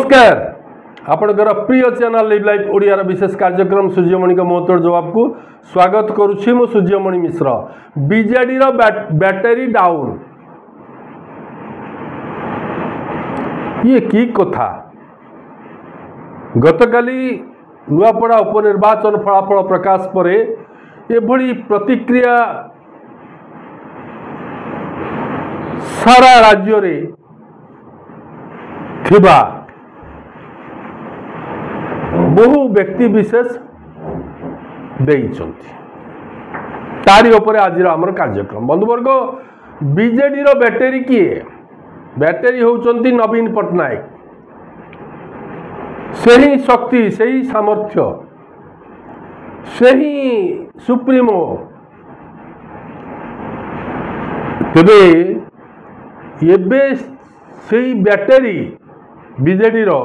नमस्कार आपणकर प्रिय चैनल लिव लाइफ ओडियार विशेष कार्यक्रम सूर्यमणि का मोहतर जवाब को स्वागत करुछि मु सूर्यमणि मिश्र। बीजेडी रो बैटरी डाउन ये की कथा गतकाली नुआपड़ा उपनिर्वाचन फलाफल प्रकाश पर एभली प्रतिक्रिया सारा राज्य रे थिबा बहु व्यक्ति विशेष तारी उपरे आज आमर कार्यक्रम बंधुवर्ग बीजेडी रो बैटरी किए बैटरी होउचंती नवीन पट्टनायक सही शक्ति सही सामर्थ्य सही सुप्रीमो तेबे एबे सही बैटरी बीजेडी रो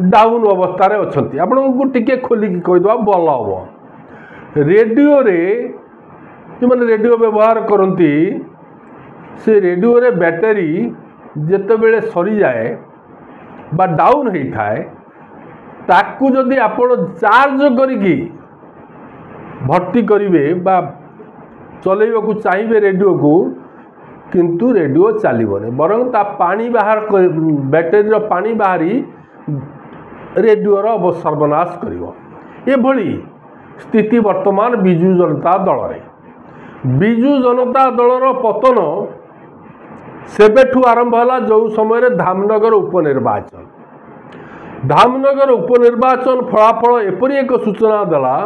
डाउन अवस्था अच्छी आपन को टिके खोलिकी कहीदे भल हम रेडियो रे जो मैंने रेडियो व्यवहार करती से रेडियो रे बैटरी जितेबले सरी जाए बा डाउन होता है ताकू जदि आपण चार्ज करिकी भर्ती करिवे बा चलेबा को चाहिए रेडियो को किंतु रेडियो चलबनी बरं ता पानी बाहर बैटरी रो पानी बाहरी रेडियो रो सर्वनाश करिवो एभली स्थिति वर्तमान बिजु जनता दल रे बिजु जनता दल रो पतन सेबेठू आरंभ होला जो समय रे धामनगर उपनिर्वाचन फलाफल एपरी एक सूचना देला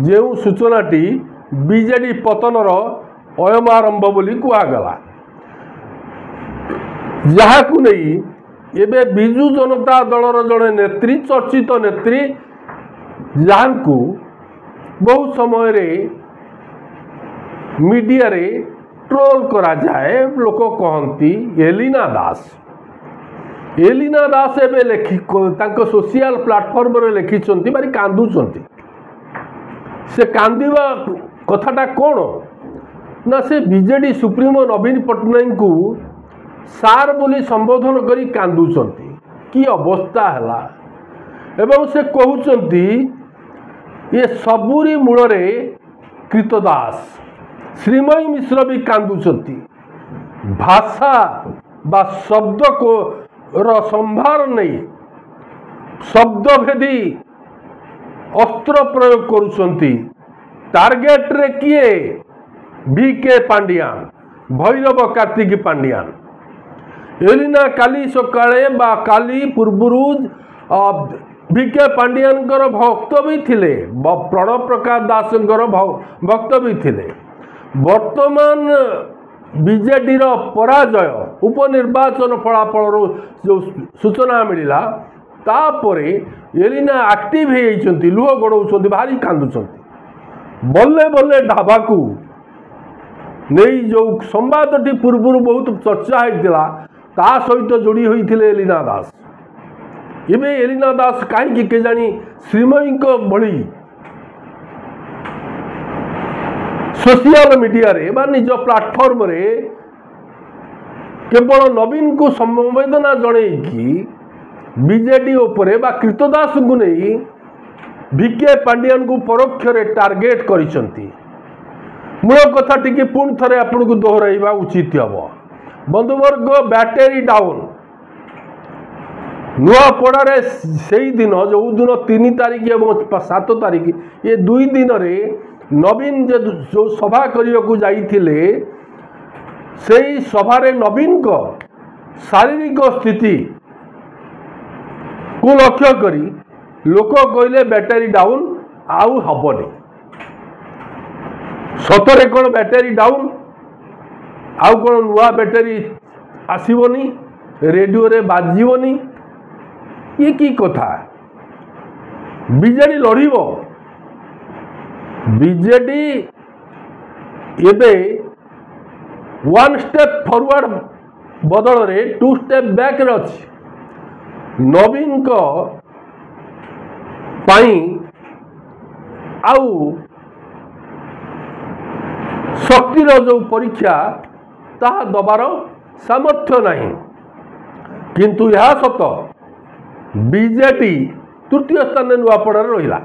जो सूचनाटी बीजेडी पतन रो अयम आरंभ बोली कुआगला जहाँ को नहीं एबे बिजु जनता दलर जड़े नेत्री चर्चित नेत्री जहाँ को बहु समय रे मीडिया रे ट्रोल करा जाए लोक कहती एलिना दास एबे लेखि तांको सोशल प्लेटफॉर्म रे लिखिचंती बारी कांदुचंती से कांदिबा कथाटा कोन ना से बीजेडी सुप्रीमो नवीन पट्टनायक को सार बोली संबोधन करी कांदुचंती की अवस्था हैला एवं से कहउचंती ये सबुरी मूल रे कृतदास श्रीमयी मिश्र भी कांदुचंती भाषा बा शब्द को रो संभार नहीं शब्द भेदी अस्त्र प्रयोग करुचंती टार्गेट रे किए बीके पांडियान भैरव कार्तिक पांडियान एलिना काली सकाळे बा काली पूर्वरु बीके पांडियान भक्त भी थिले प्रणव प्रकाश दास भक्त भी थिले वर्तमान बीजेडी रो पराजय उपनिर्वाचन फलाफल जो सूचना मिला तापरे एलिना एक्टिव होती लुह गड़ौंट भारी कांदुचंती बल्ले बल्ले ढाबा को नहीं जो संवादटी पूर्व बहुत चर्चा होता ता सहित जोड़ी होते एलिना दास एवं एलिना दास कहीं केजाणी श्रीमयी भली सोशल मीडिया रे बा निज प्लेटफॉर्म रे केवल नवीन को संवेदना जनईकी बीजेडी उपरे बा कृतदास को नहीं बीके पांडियान को परोक्ष रे टार्गेट करिसंती मूल कथा टी पुणी थे आपन को दोहराइबा उचित हम बंधुवर्ग बैटरी डाउन नुआपड़ा से दिन जो दिन 3 तारिख और 7 तारिख ये 2 दिन रे नवीन जो सभा करने को जाइथिले से सभा नवीन को शारीरिक स्थिति को लक्ष्य करी लोक कहले बैटरी डाउन आउ हबनी सतरे कौन बैटरी डाउन आउ कौन नुआ बैटरी आसबनी रेडियो रे बाजबनी ये की कथा बीजेडी लड़ब बीजेडी एबे 1 स्टेप फॉरवर्ड बदल रे 2 स्टेप बैक रे अछि नवीन को पाई आउ शक्तिर जो परीक्षा ता दबार सामर्थ्य नहीं किंतु यह सत बीजेपी तृतीय स्थान में नुआपड़ार रहा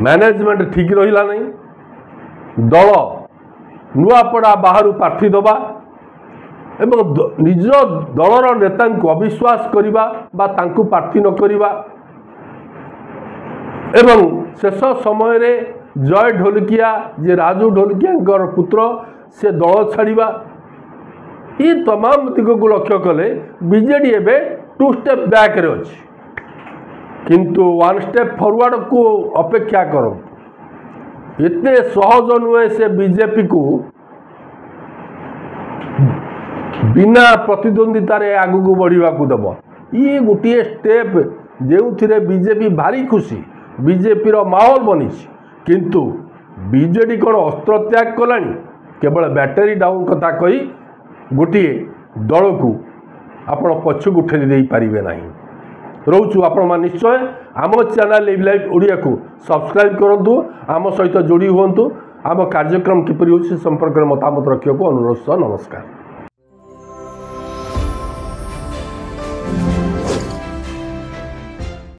मैनेजमेंट ठीक रहा नहीं दल नुआपड़ा बाहर प्रार्थी दबा एवं निज दलर नेता को अविश्वास करवा प्रार्थी न करवा एवं शेष समय रे जय ढोलकिया जे राजू ढोलकिया पुत्र से दल छाड़ा ये तमाम दिग को लक्ष्य कले बीजेडी एवं 2 स्टेप बैक रे अछि किंतु 1 स्टेप फॉरवर्ड को अपेक्षा करो इतने सहज नुहे से बीजेपी को बिना प्रतिद्वंदितार आगू को बढ़ा को दब ये गोटे स्टेप जो बीजेपी भारी खुशी बीजेपी माहौल बनी किंतु बीजेडी कौन अस्त्र त्याग कलानी केवल बैटेरी डाउन कथा कही गोटे दल को आपण पछकु ठेली दे पारिबे नहीं रोचु आपण निश्चय आम चैनल लिव लाइव ओडिया को सब्सक्राइब करंतु आम सहित जोड़ी हुंतु आम कार्यक्रम किपरि होछि संपर्क में मतामत रखियो को अनुरोध। नमस्कार।